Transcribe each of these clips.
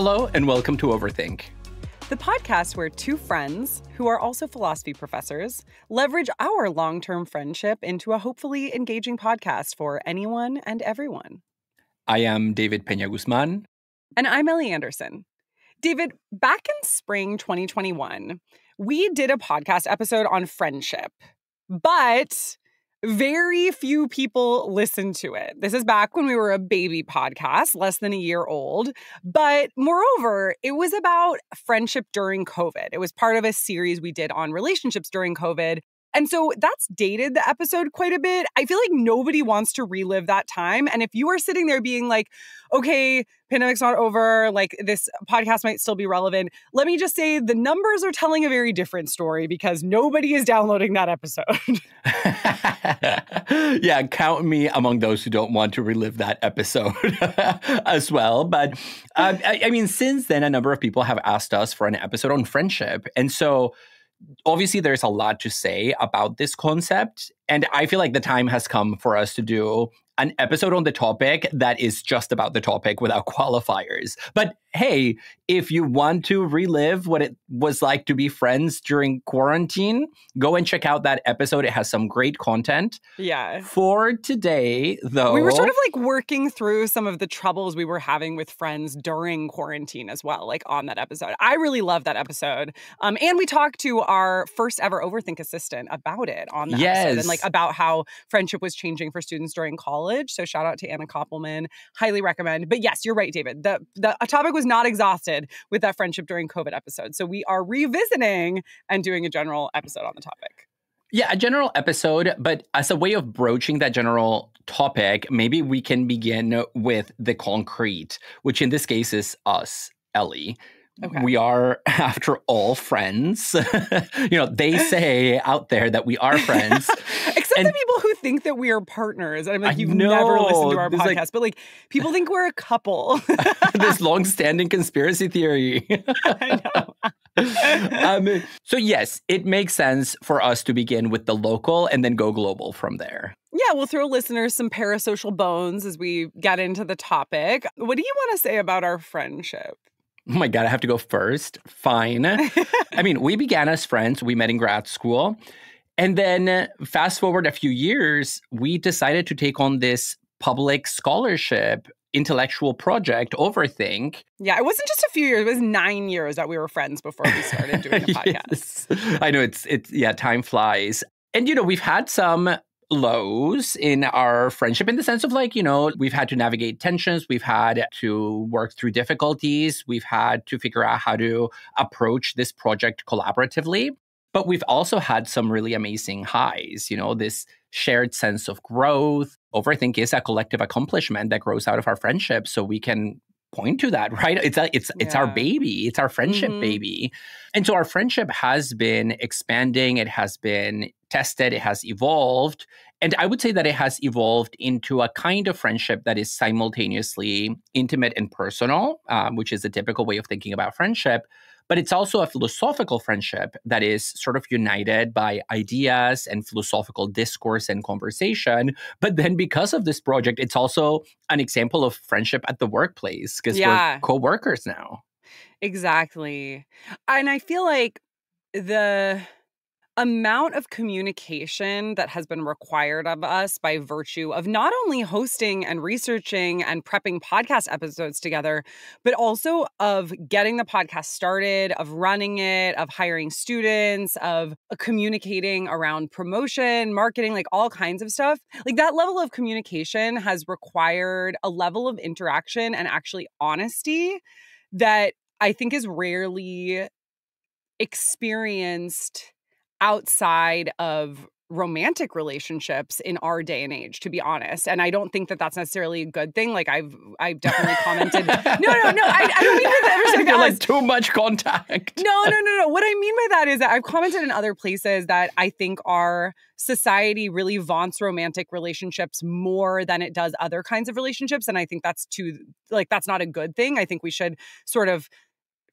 Hello and welcome to Overthink, the podcast where two friends, who are also philosophy professors, leverage our long-term friendship into a hopefully engaging podcast for anyone and everyone. I am David Peña-Guzmán. And I'm Ellie Anderson. David, back in spring 2021, we did a podcast episode on friendship, but very few people listened to it. This is back when we were a baby podcast, less than a year old. But moreover, it was about friendship during COVID. It was part of a series we did on relationships during COVID. And so that's dated the episode quite a bit. I feel like nobody wants to relive that time. And if you are sitting there being like, okay, pandemic's not over, like this podcast might still be relevant, let me just say the numbers are telling a very different story because nobody is downloading that episode. Yeah, count me among those who don't want to relive that episode as well. But I mean, since then, a number of people have asked us for an episode on friendship. And so obviously, there's a lot to say about this concept, and I feel like the time has come for us to do an episode on the topic that is just about the topic without qualifiers. But hey, if you want to relive what it was like to be friends during quarantine, go and check out that episode. It has some great content. Yeah. For today, though, we were sort of like working through some of the troubles we were having with friends during quarantine as well, like on that episode. I really love that episode. And we talked to our first ever Overthink assistant about it on that episode and like about how friendship was changing for students during college. So shout out to Anna Koppelman. Highly recommend. But yes, you're right, David. The topic was not exhausted with that friendship during COVID episode. So we are revisiting and doing a general episode on the topic. Yeah, a general episode, but as a way of broaching that general topic, maybe we can begin with the concrete, which in this case is us, Ellie. Okay. We are, after all, friends. They say out there that we are friends. Except the people who think that we are partners. And I'm like, you've never listened to our podcast. But like, people think we're a couple. This long-standing conspiracy theory. I know. So yes, it makes sense for us to begin with the local and then go global from there. Yeah, we'll throw listeners some parasocial bones as we get into the topic. What do you want to say about our friendship? Oh my God, I have to go first. Fine. I mean, we began as friends. We met in grad school. And then fast forward a few years, we decided to take on this public scholarship intellectual project, Overthink. Yeah, it wasn't just a few years. It was 9 years that we were friends before we started doing the podcast. Yes. I know, it's time flies. And, we've had some lows in our friendship in the sense of like, we've had to navigate tensions. We've had to work through difficulties. We've had to figure out how to approach this project collaboratively. But we've also had some really amazing highs, this shared sense of growth. Overthink is a collective accomplishment that grows out of our friendship. So we can point to that, right? It's our baby. It's our friendship baby. And so our friendship has been expanding. It has been tested. It has evolved. And I would say that it has evolved into a kind of friendship that is simultaneously intimate and personal, which is a typical way of thinking about friendship. But it's also a philosophical friendship that is sort of united by ideas and philosophical discourse and conversation. But then because of this project, it's also an example of friendship at the workplace because we're co-workers now. Exactly. And I feel like the amount of communication that has been required of us by virtue of not only hosting and researching and prepping podcast episodes together, but also of getting the podcast started, of running it, of hiring students, of communicating around promotion, marketing, like all kinds of stuff. Like that level of communication has required a level of interaction and actually honesty that I think is rarely experienced outside of romantic relationships in our day and age, to be honest. And I don't think that that's necessarily a good thing. Like I've definitely commented. No. I don't mean that ever. You're like too much contact. No. What I mean by that is that I've commented in other places that I think our society really vaunts romantic relationships more than it does other kinds of relationships. And I think that's not a good thing. I think we should sort of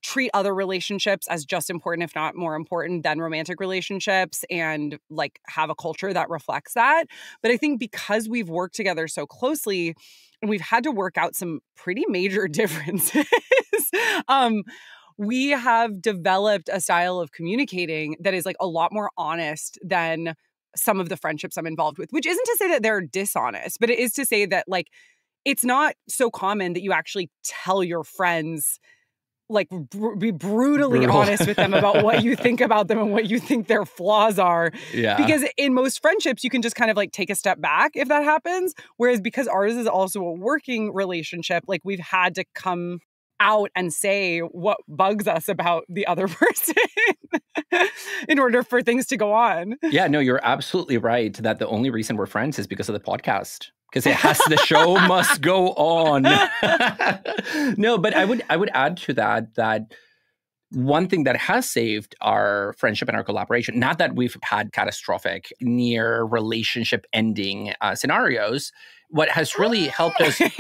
treat other relationships as just important, if not more important than romantic relationships, and like have a culture that reflects that. But I think because we've worked together so closely and we've had to work out some pretty major differences, we have developed a style of communicating that is like a lot more honest than some of the friendships I'm involved with, which isn't to say that they're dishonest, but it is to say that like it's not so common that you actually tell your friends, like be brutally honest with them about what you think about them and what you think their flaws are. Yeah. Because in most friendships, you can just kind of like take a step back if that happens. Whereas because ours is also a working relationship, like we've had to come out and say what bugs us about the other person in order for things to go on. Yeah, no, you're absolutely right that the only reason we're friends is because of the podcast. Because the show must go on. No, but I would add to that one thing that has saved our friendship and our collaboration, not that we've had catastrophic near relationship ending scenarios, what has really helped us. We've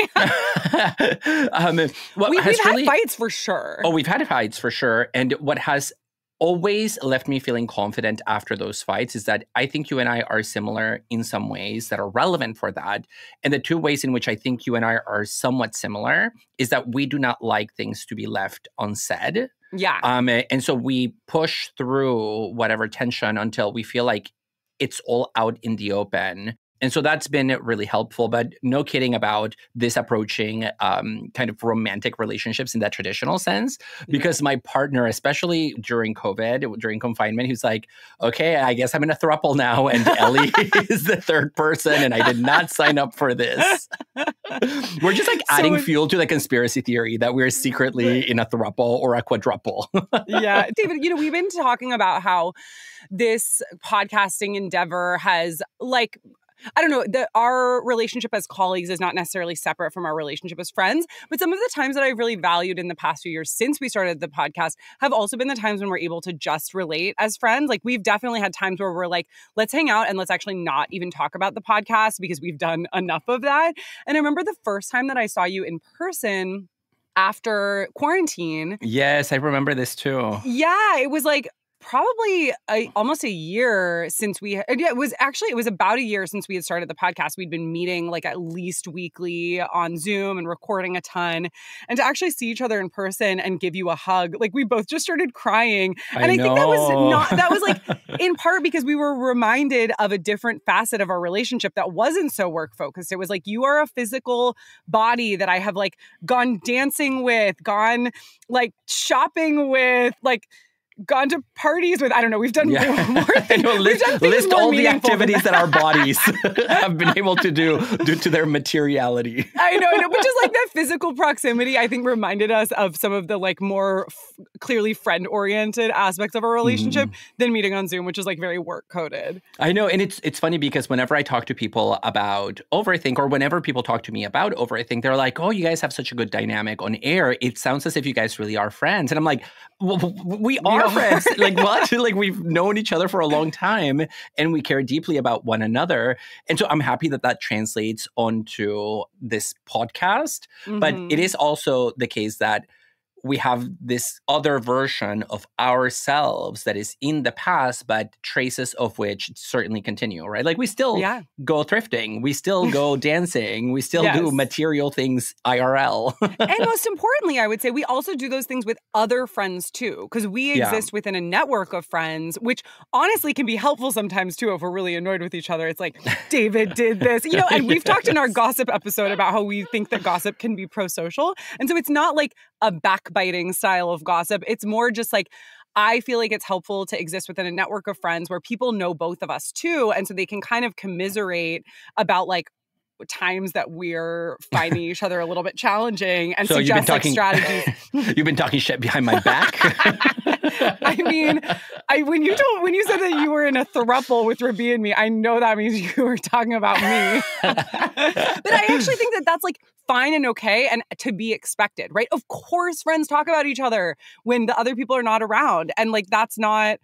had fights for sure. Oh, we've had fights for sure. And what has always left me feeling confident after those fights is that I think you and I are similar in some ways that are relevant for that. And the two ways in which I think you and I are somewhat similar is that we do not like things to be left unsaid. Yeah. And so we push through whatever tension until we feel like it's all out in the open. And so that's been really helpful, but no kidding about this approaching kind of romantic relationships in that traditional sense, because my partner, especially during COVID, during confinement, he's like, okay, I guess I'm in a throuple now. And Ellie is the third person. And I did not sign up for this. We're just like adding fuel to the conspiracy theory that we're secretly in a throuple or a quadruple. Yeah. David, we've been talking about how this podcasting endeavor has like, I don't know, our relationship as colleagues is not necessarily separate from our relationship as friends, but some of the times that I've really valued in the past few years since we started the podcast have also been the times when we're able to just relate as friends. Like we've definitely had times where we're like, let's hang out and let's actually not even talk about the podcast because we've done enough of that. And I remember the first time that I saw you in person after quarantine. Yes, I remember this too. Yeah, it was like probably almost a year since it was about a year since we had started the podcast. We'd been meeting like at least weekly on Zoom and recording a ton. And to actually see each other in person and give you a hug, like we both just started crying. And I think that was like in part because we were reminded of a different facet of our relationship that wasn't so work focused. It was like, you are a physical body that I have like gone dancing with, gone like shopping with, like gone to parties with. I don't know. We've done more things. List all the activities that our bodies have been able to do due to their materiality. I know. But just like that physical proximity, I think reminded us of some of the like more clearly friend-oriented aspects of our relationship than meeting on Zoom, which is like very work-coded. I know. And it's funny because whenever I talk to people about Overthink, or whenever people talk to me about Overthink, they're like, oh, you guys have such a good dynamic on air. It sounds as if you guys really are friends. And I'm like, well, we are friends. Like what? Like we've known each other for a long time and we care deeply about one another. And so I'm happy that translates onto this podcast. But it is also the case that we have this other version of ourselves that is in the past, but traces of which certainly continue, right? Like we still go thrifting, we still go dancing, we still do material things IRL. And most importantly, I would say we also do those things with other friends too, because we exist within a network of friends, which honestly can be helpful sometimes too if we're really annoyed with each other. It's like, David did this, and we've talked in our gossip episode about how we think that gossip can be pro-social. And so it's not like a backbiting style of gossip. It's more just like, I feel like it's helpful to exist within a network of friends where people know both of us too. And so they can kind of commiserate about like times that we're finding each other a little bit challenging and so suggest like strategies. You've been talking shit behind my back. I mean, when you said that you were in a throuple with Rabi and me, I know that means you were talking about me. But I actually think that that's like fine and okay and to be expected, right? Of course, friends talk about each other when the other people are not around. And like, that's not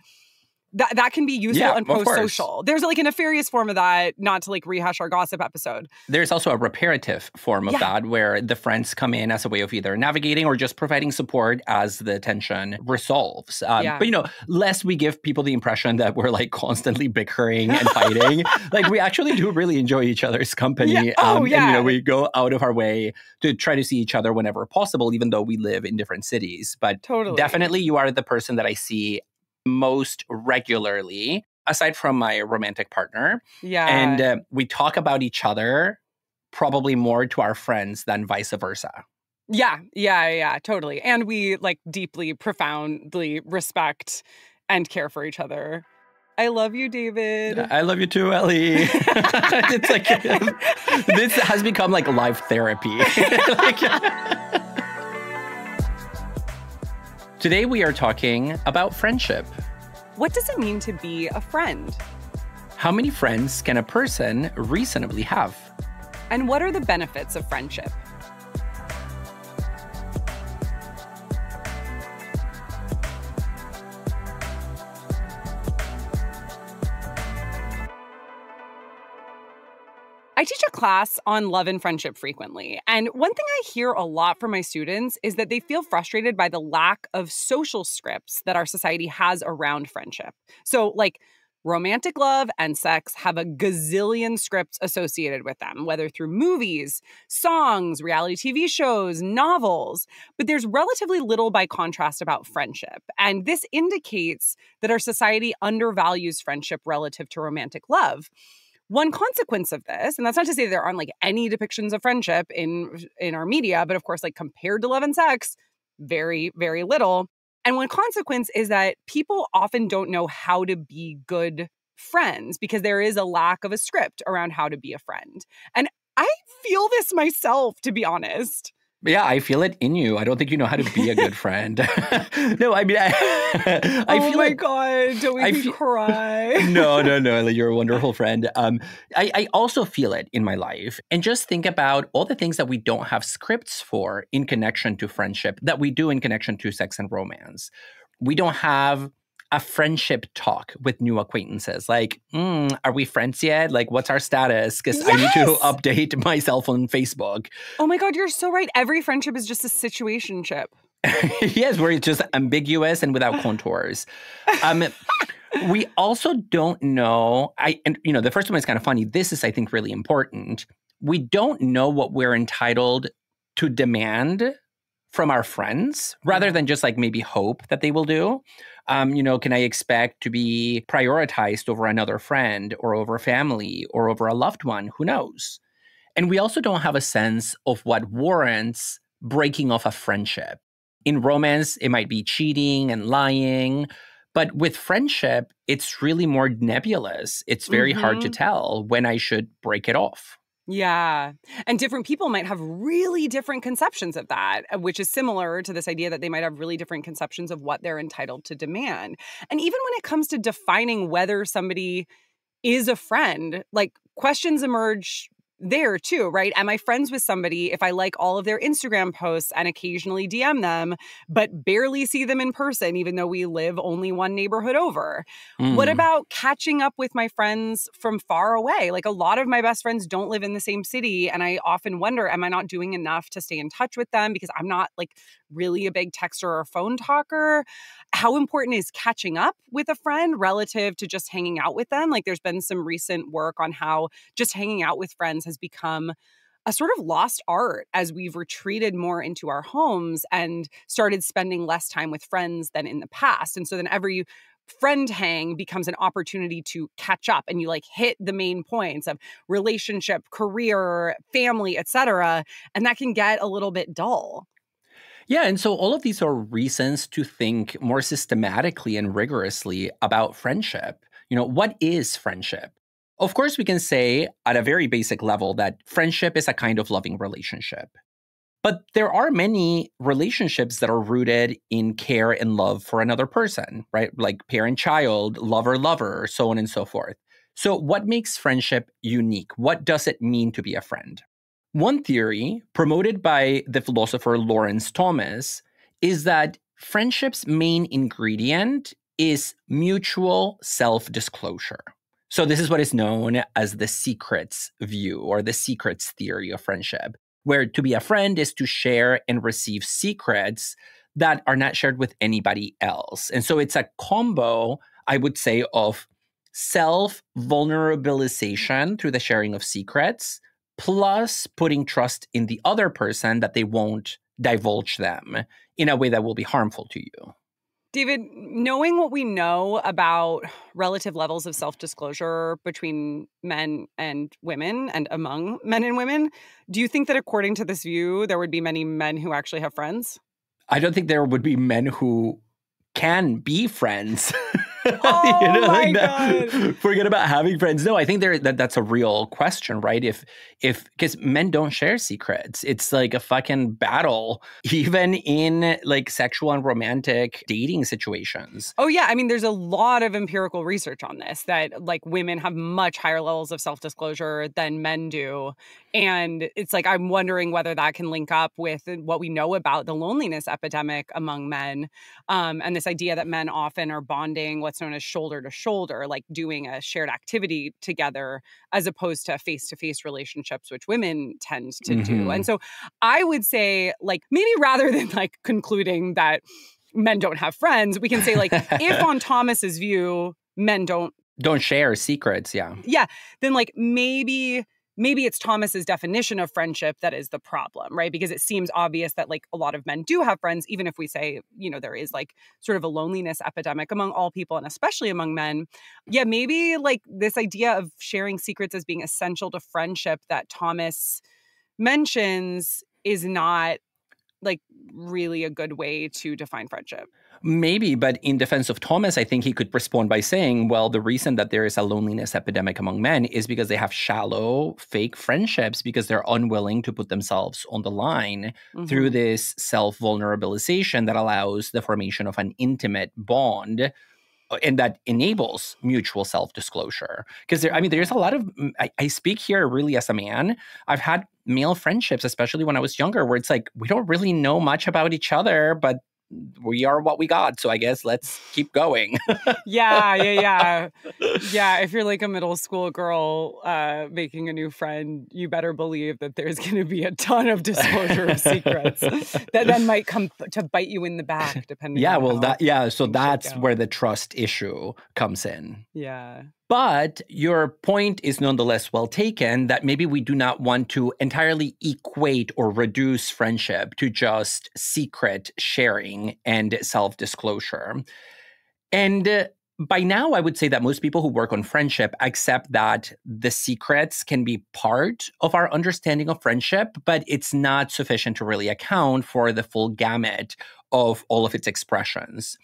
That can be useful Yeah, and of course. pro-social. There's like a nefarious form of that, not to like rehash our gossip episode. There's also a reparative form of that where the friends come in as a way of either navigating or just providing support as the tension resolves. But, lest we give people the impression that we're like constantly bickering and fighting, like we actually do really enjoy each other's company. And, we go out of our way to try to see each other whenever possible, even though we live in different cities. But definitely you are the person that I see most regularly, aside from my romantic partner. Yeah. And we talk about each other probably more to our friends than vice versa. Yeah, totally. And we like deeply, profoundly respect and care for each other. I love you, David. I love you too, Ellie. It's like, this has become like live therapy. Today we are talking about friendship. What does it mean to be a friend? How many friends can a person reasonably have? And what are the benefits of friendship? I teach a class on love and friendship frequently, and one thing I hear a lot from my students is that they feel frustrated by the lack of social scripts that our society has around friendship. So, like, romantic love and sex have a gazillion scripts associated with them, whether through movies, songs, reality TV shows, novels, but there's relatively little by contrast about friendship. And this indicates that our society undervalues friendship relative to romantic love. One consequence of this, and that's not to say there aren't like any depictions of friendship in our media, but of course, like compared to love and sex, very, very little. And one consequence is that people often don't know how to be good friends because there is a lack of a script around how to be a friend. And I feel this myself, to be honest. Yeah, I feel it in you. I don't think you know how to be a good friend. No, I mean, I oh feel my like, God, don't make me cry. No, you're a wonderful friend. I also feel it in my life. And just think about all the things that we don't have scripts for in connection to friendship that we do in connection to sex and romance. We don't have a friendship talk with new acquaintances. Like, are we friends yet? Like, what's our status? Because I need to update myself on Facebook. Oh my God, you're so right. Every friendship is just a situationship. Yes, where it's just ambiguous and without contours. We also don't know. The first one is kind of funny. This is, I think, really important. We don't know what we're entitled to demand from our friends, rather than just like maybe hope that they will do. Can I expect to be prioritized over another friend or over family or over a loved one? Who knows? And we also don't have a sense of what warrants breaking off a friendship. In romance, it might be cheating and lying. But with friendship, it's really more nebulous. It's very hard to tell when I should break it off. Yeah. And different people might have really different conceptions of that, which is similar to this idea that they might have really different conceptions of what they're entitled to demand. And even when it comes to defining whether somebody is a friend, like questions emerge there too, right? Am I friends with somebody if I like all of their Instagram posts and occasionally DM them, but barely see them in person, even though we live only one neighborhood over? What about catching up with my friends from far away? Like a lot of my best friends don't live in the same city. And I often wonder, am I not doing enough to stay in touch with them because I'm not like really a big texter or phone talker? How important is catching up with a friend relative to just hanging out with them? Like there's been some recent work on how just hanging out with friends has become a sort of lost art as we've retreated more into our homes and started spending less time with friends than in the past. And so then every friend hang becomes an opportunity to catch up and you like hit the main points of relationship, career, family, etc. And that can get a little bit dull. Yeah, and so all of these are reasons to think more systematically and rigorously about friendship. What is friendship? Of course, we can say at a very basic level that friendship is a kind of loving relationship. But there are many relationships that are rooted in care and love for another person, right? Like parent-child, lover-lover, so on and so forth. So what makes friendship unique? What does it mean to be a friend? One theory, promoted by the philosopher Lawrence Thomas, is that friendship's main ingredient is mutual self-disclosure. So this is what is known as the secrets view or the secrets theory of friendship, where to be a friend is to share and receive secrets that are not shared with anybody else. And so it's a combo, I would say, of self-vulnerabilization through the sharing of secrets, plus putting trust in the other person that they won't divulge them in a way that will be harmful to you. David, knowing what we know about relative levels of self-disclosure between men and women and among men and women, do you think that according to this view, there would be many men who actually have friends? I don't think there would be men who can be friends. Oh my God. Forget about having friends. No, I think that's a real question, right? If because men don't share secrets. It's like a fucking battle, even in like sexual and romantic dating situations. Oh yeah, I mean, there's a lot of empirical research on this that like women have much higher levels of self-disclosure than men do. And it's like, I'm wondering whether that can link up with what we know about the loneliness epidemic among men. And this idea that men often are bonding what's known as shoulder to shoulder, like doing a shared activity together, as opposed to face-to-face relationships, which women tend to do. And so I would say, like, maybe rather than like concluding that men don't have friends, we can say like, if on Thomas's view, men don't share secrets. Yeah. Then like maybe it's Thomas's definition of friendship that is the problem, right? Because it seems obvious that like a lot of men do have friends, even if we say, you know, there is like sort of a loneliness epidemic among all people and especially among men. Yeah, maybe like this idea of sharing secrets as being essential to friendship that Thomas mentions is not like really a good way to define friendship. Maybe, but in defense of Thomas, I think he could respond by saying, well, the reason that there is a loneliness epidemic among men is because they have shallow, fake friendships because they're unwilling to put themselves on the line through this self-vulnerabilization that allows the formation of an intimate bond and that enables mutual self-disclosure. Because there's a lot of, I speak here really as a man. I've had male friendships, especially when I was younger, where it's like, we don't really know much about each other, but we are what we got. So I guess let's keep going. Yeah. If you're like a middle school girl making a new friend, you better believe that there's going to be a ton of disclosure of secrets that then might come to bite you in the back, depending on So that's where the trust issue comes in. Yeah. But your point is nonetheless well taken that maybe we do not want to entirely equate or reduce friendship to just secret sharing and self-disclosure. And by now, I would say that most people who work on friendship accept that the secrets can be part of our understanding of friendship, but it's not sufficient to really account for the full gamut of all of its expressions.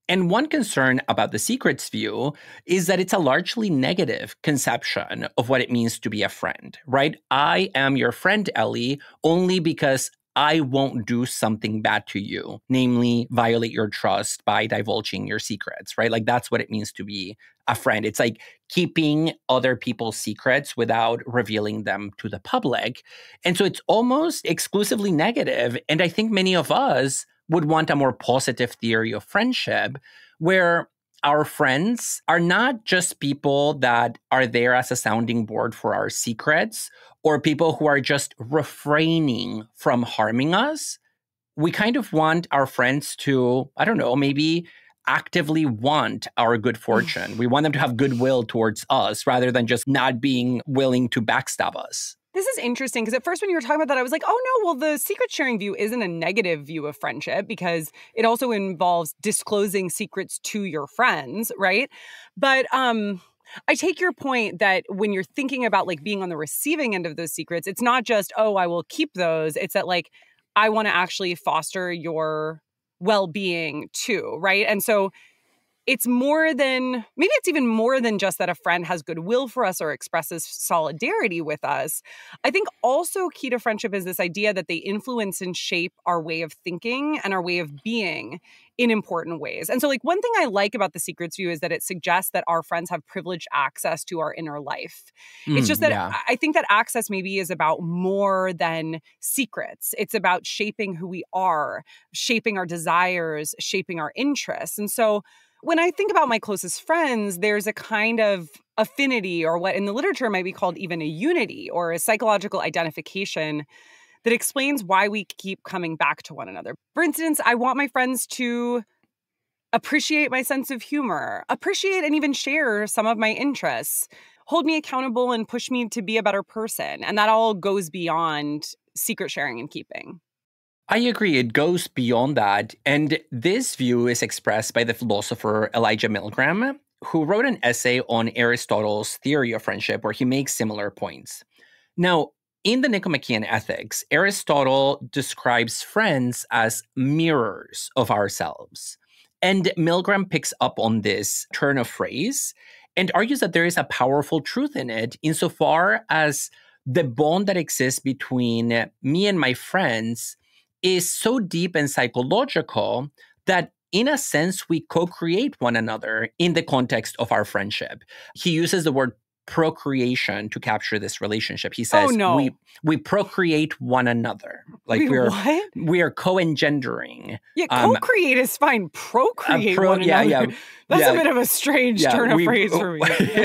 And one concern about the secrets view is that it's a largely negative conception of what it means to be a friend, right? I am your friend, Ellie, only because I won't do something bad to you, namely violate your trust by divulging your secrets, right? Like that's what it means to be a friend. It's like keeping other people's secrets without revealing them to the public. And so it's almost exclusively negative. And I think many of us would want a more positive theory of friendship where our friends are not just people that are there as a sounding board for our secrets or people who are just refraining from harming us. We kind of want our friends to, I don't know, maybe actively want our good fortune. We want them to have goodwill towards us rather than just not being willing to backstab us. This is interesting because at first when you were talking about that, I was like, oh no, well, the secret sharing view isn't a negative view of friendship because it also involves disclosing secrets to your friends, right? But I take your point that when you're thinking about like being on the receiving end of those secrets, it's not just, oh, I will keep those. It's that like, I want to actually foster your well-being too, right? And so it's more than, maybe it's even more than just that a friend has goodwill for us or expresses solidarity with us. I think also key to friendship is this idea that they influence and shape our way of thinking and our way of being in important ways. And so like one thing I like about the secrets view is that it suggests that our friends have privileged access to our inner life. It's just that I think that access maybe is about more than secrets. It's about shaping who we are, shaping our desires, shaping our interests. And so When I think about my closest friends, there's a kind of affinity, or what in the literature might be called even a unity or a psychological identification that explains why we keep coming back to one another. For instance, I want my friends to appreciate my sense of humor, appreciate and even share some of my interests, hold me accountable and push me to be a better person. And that all goes beyond secret sharing and keeping. I agree. It goes beyond that. And this view is expressed by the philosopher Elijah Milgram, who wrote an essay on Aristotle's theory of friendship where he makes similar points. Now, in the Nichomachean Ethics, Aristotle describes friends as mirrors of ourselves. And Milgram picks up on this turn of phrase and argues that there is a powerful truth in it insofar as the bond that exists between me and my friends is so deep and psychological that in a sense, we co-create one another in the context of our friendship. He uses the word procreation to capture this relationship. He says, we procreate one another. Like we are co-engendering. Yeah, co-create is fine. Procreate one another. That's a bit of a strange turn of phrase for me.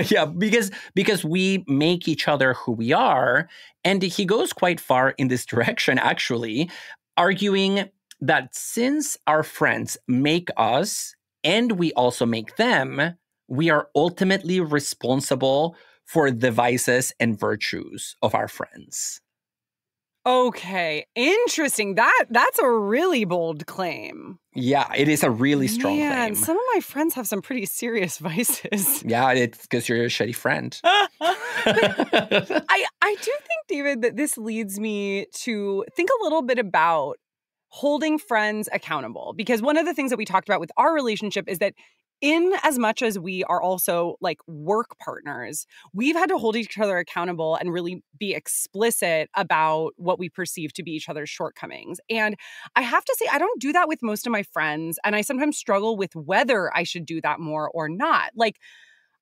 Yeah, because we make each other who we are. And he goes quite far in this direction, actually, arguing that since our friends make us and we also make them, we are ultimately responsible for the vices and virtues of our friends. Okay, interesting. That's a really bold claim. Yeah, it is a really strong claim. Some of my friends have some pretty serious vices. Yeah, it's because you're a shitty friend. I do think, David, that this leads me to think a little bit about holding friends accountable. Because one of the things that we talked about with our relationship is that in as much as we are also like work partners, we've had to hold each other accountable and really be explicit about what we perceive to be each other's shortcomings. And I have to say, I don't do that with most of my friends. And I sometimes struggle with whether I should do that more or not. Like,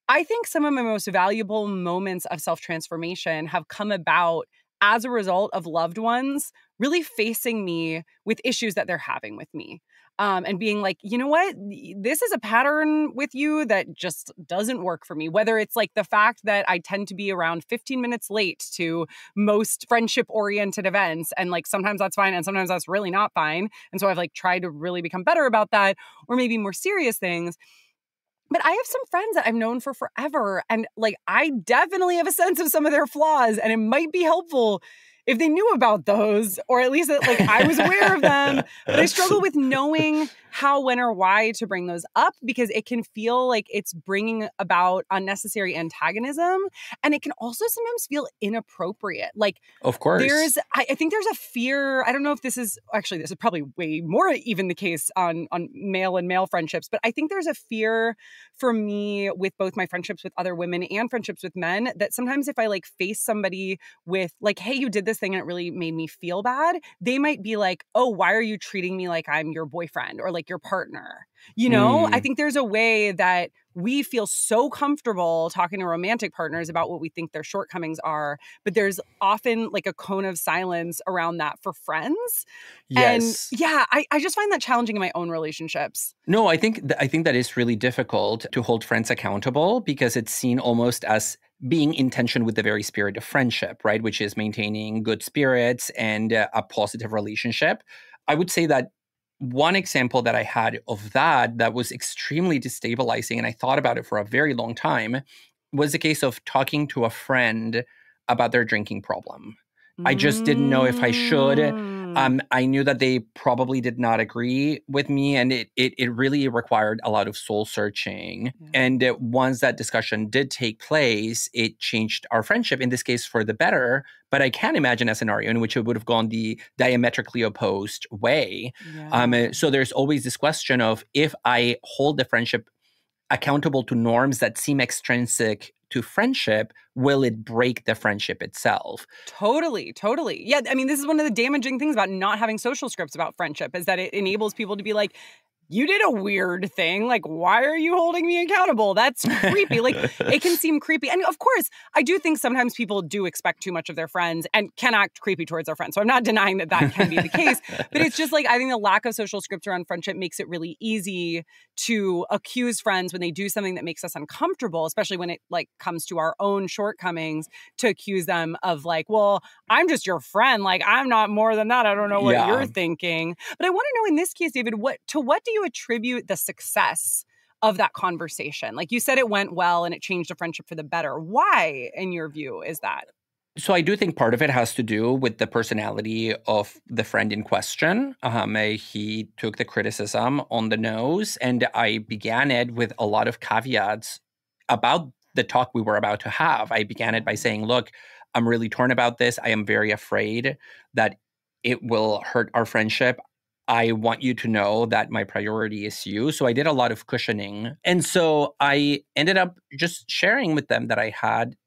I think some of my most valuable moments of self-transformation have come about as a result of loved ones really facing me with issues that they're having with me. And being like, you know what, this is a pattern with you that just doesn't work for me. Whether it's like the fact that I tend to be around 15 minutes late to most friendship-oriented events. And like sometimes that's fine and sometimes that's really not fine. And so I've like tried to really become better about that, or maybe more serious things. But I have some friends that I've known for forever. And like, I definitely have a sense of some of their flaws. And it might be helpful if they knew about those, or at least that like I was aware of them. But I struggle with knowing how, when, or why to bring those up, because it can feel like it's bringing about unnecessary antagonism. And it can also sometimes feel inappropriate. Like, of course, I think there's a fear. I don't know if this is probably way more even the case on male and male friendships, but I think there's a fear for me with both my friendships with other women and friendships with men that sometimes if I like face somebody with like, hey, you did this thing and it really made me feel bad, they might be like, oh, why are you treating me like I'm your boyfriend or like your partner? You know, I think there's a way that we feel so comfortable talking to romantic partners about what we think their shortcomings are, but there's often like a cone of silence around that for friends. Yes. And yeah, I just find that challenging in my own relationships. No, I think that is really difficult to hold friends accountable because it's seen almost as being in tension with the very spirit of friendship, right? Which is maintaining good spirits and a positive relationship. I would say that one example that I had of that was extremely destabilizing, and I thought about it for a very long time, was the case of talking to a friend about their drinking problem. I just didn't know if I should. I knew that they probably did not agree with me, and it really required a lot of soul searching. Yeah. And once that discussion did take place, it changed our friendship, in this case for the better. But I can imagine a scenario in which it would have gone the diametrically opposed way. Yeah. So there's always this question of, if I hold the friendship accountable to norms that seem extrinsic to friendship, will it break the friendship itself? Totally. Yeah, I mean, this is one of the damaging things about not having social scripts about friendship, is that it enables people to be like, you did a weird thing. Like, why are you holding me accountable? That's creepy. Like, it can seem creepy. And of course, I do think sometimes people do expect too much of their friends and can act creepy towards their friends. So I'm not denying that that can be the case. But it's just like, I think the lack of social scripts around friendship makes it really easy to accuse friends when they do something that makes us uncomfortable, especially when it like comes to our own shortcomings, to accuse them of like, well, I'm just your friend. Like, I'm not more than that. I don't know what you're thinking. But I want to know in this case, David, what do you attribute the success of that conversation? Like you said, it went well and it changed a friendship for the better. Why, in your view, is that? So I do think part of it has to do with the personality of the friend in question. He took the criticism on the nose, and I began it with a lot of caveats about the talk we were about to have. I began it by saying, look, I'm really torn about this. I am very afraid that it will hurt our friendship. I want you to know that my priority is you. So I did a lot of cushioning. And so I ended up just sharing with them that I had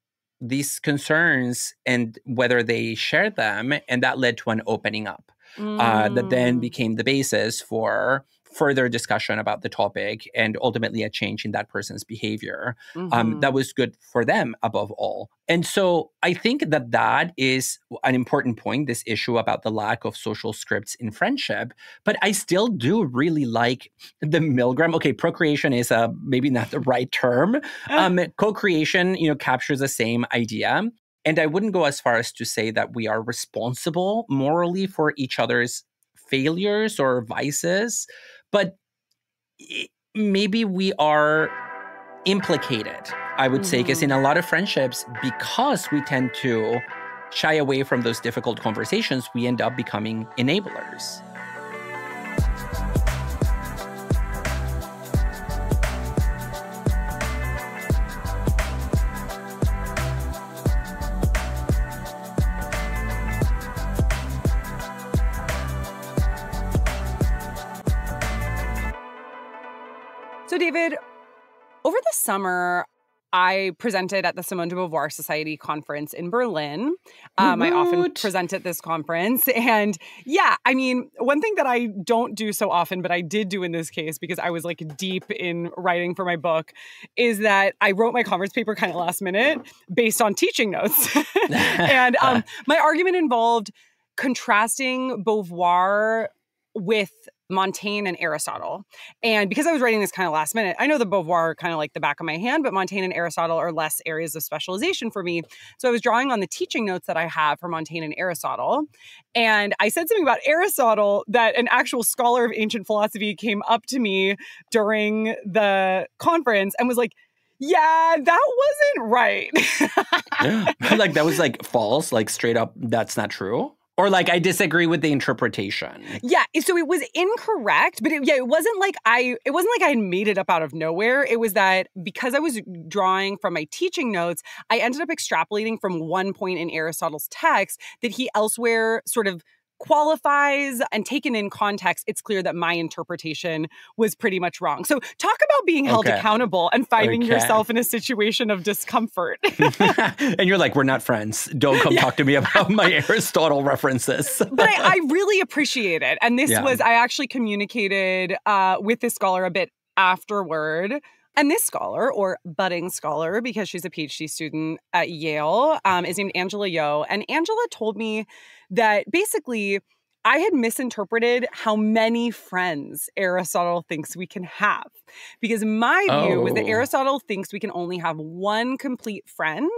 these concerns and whether they shared them. And that led to an opening up that then became the basis for further discussion about the topic and ultimately a change in that person's behavior. That was good for them above all. And so I think that that is an important point, this issue about the lack of social scripts in friendship. But I still do really like the Milgram. Okay, procreation is maybe not the right term. Co-creation, captures the same idea. And I wouldn't go as far as to say that we are responsible morally for each other's failures or vices, but maybe we are implicated, I would say, because in a lot of friendships, because we tend to shy away from those difficult conversations, we end up becoming enablers. So, David, over the summer, I presented at the Simone de Beauvoir Society conference in Berlin. I often present at this conference. And yeah, I mean, one thing that I don't do so often, but I did do in this case because I was like deep in writing for my book, is that I wrote my conference paper kind of last minute based on teaching notes. And my argument involved contrasting Beauvoir with Montaigne and Aristotle. And because I was writing this kind of last minute, I know the Beauvoir kind of like the back of my hand, but Montaigne and Aristotle are less areas of specialization for me. So I was drawing on the teaching notes that I have for Montaigne and Aristotle. And I said something about Aristotle that an actual scholar of ancient philosophy came up to me during the conference and was like, yeah, that wasn't right. Like that was like false, like straight up, that's not true. Or like, I disagree with the interpretation. Yeah, so it was incorrect, but it wasn't like I had made it up out of nowhere. It was that because I was drawing from my teaching notes, I ended up extrapolating from one point in Aristotle's text that he elsewhere sort of qualifies, and taken in context, it's clear that my interpretation was pretty much wrong. So talk about being held accountable and finding yourself in a situation of discomfort. And you're like, we're not friends. Don't come talk to me about my Aristotle references. But I really appreciate it. And this was, I actually communicated with this scholar a bit afterward. And this scholar, or budding scholar, because she's a PhD student at Yale, is named Angela Yo. And Angela told me that basically I had misinterpreted how many friends Aristotle thinks we can have. Because my view was that Aristotle thinks we can only have one complete friend.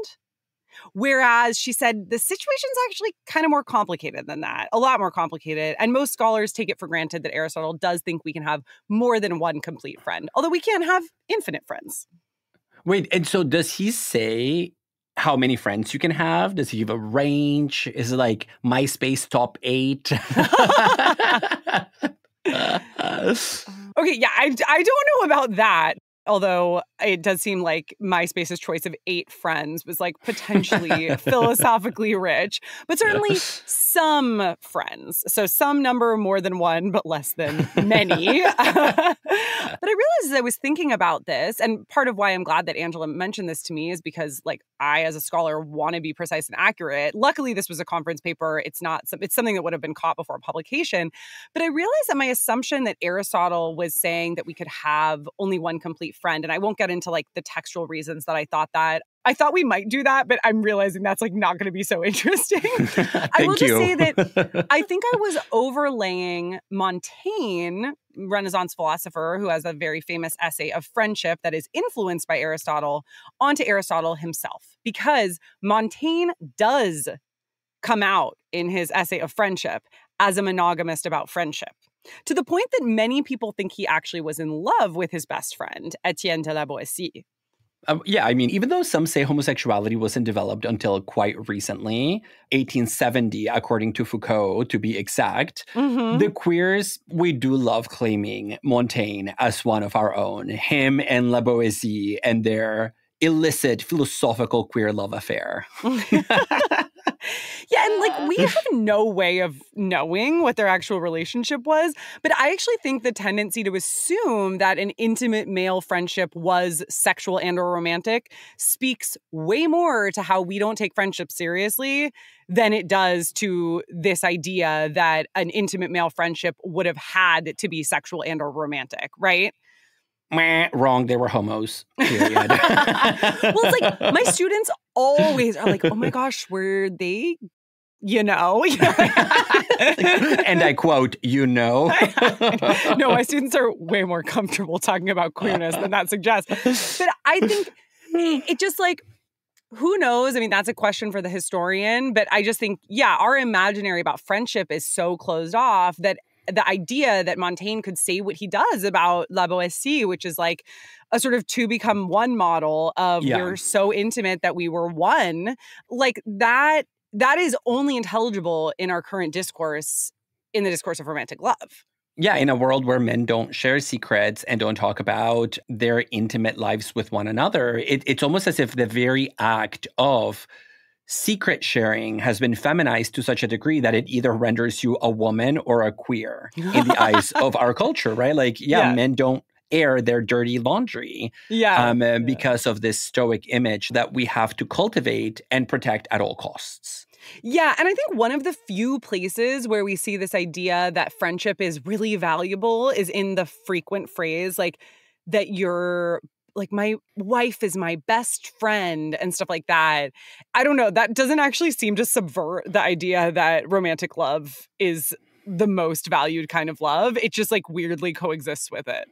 Whereas she said the situation's actually kind of more complicated than that, a lot more complicated. And most scholars take it for granted that Aristotle does think we can have more than one complete friend, although we can't have infinite friends. Wait, and so does he say how many friends you can have? Does he give a range? Is it like MySpace top 8? Okay, yeah, I don't know about that. Although it does seem like MySpace's choice of 8 friends was like potentially philosophically rich, but certainly some friends. So some number more than one, but less than many. But I realized as I was thinking about this, and part of why I'm glad that Angela mentioned this to me is because like I, as a scholar, want to be precise and accurate. Luckily, this was a conference paper. It's something that would have been caught before publication. But I realized that my assumption that Aristotle was saying that we could have only one complete friend, and I won't get into like the textual reasons that I thought that. I thought we might do that, but I'm realizing that's like not going to be so interesting. I will just say that I think I was overlaying Montaigne, Renaissance philosopher who has a very famous essay of friendship that is influenced by Aristotle, onto Aristotle himself, because Montaigne does come out in his essay of friendship as a monogamist about friendship, to the point that many people think he actually was in love with his best friend, Étienne de La Boétie. Yeah, I mean, even though some say homosexuality wasn't developed until quite recently, 1870, according to Foucault, to be exact, the queers, we do love claiming Montaigne as one of our own, him and La Boétie and their illicit philosophical queer love affair. Yeah, and like we have no way of knowing what their actual relationship was, but I actually think the tendency to assume that an intimate male friendship was sexual and or romantic speaks way more to how we don't take friendship seriously than it does to this idea that an intimate male friendship would have had to be sexual and or romantic, right? Wrong, they were homos. Period. Well, it's like my students always are like, oh my gosh, were they, you know? And I quote, you know. No, my students are way more comfortable talking about queerness than that suggests. But I think it just like, who knows? I mean, that's a question for the historian. But I just think, yeah, our imaginary about friendship is so closed off that the idea that Montaigne could say what he does about La Boétie, which is like a sort of two become one model of we're so intimate that we were one, like that is only intelligible in our current discourse, in the discourse of romantic love. Yeah, in a world where men don't share secrets and don't talk about their intimate lives with one another, it's almost as if the very act of secret sharing has been feminized to such a degree that it either renders you a woman or a queer in the eyes of our culture, right? Like, men don't air their dirty laundry because of this stoic image that we have to cultivate and protect at all costs. Yeah, and I think one of the few places where we see this idea that friendship is really valuable is in the frequent phrase, like, that you're like, my wife is my best friend and stuff like that. I don't know. That doesn't actually seem to subvert the idea that romantic love is the most valued kind of love. It just like weirdly coexists with it.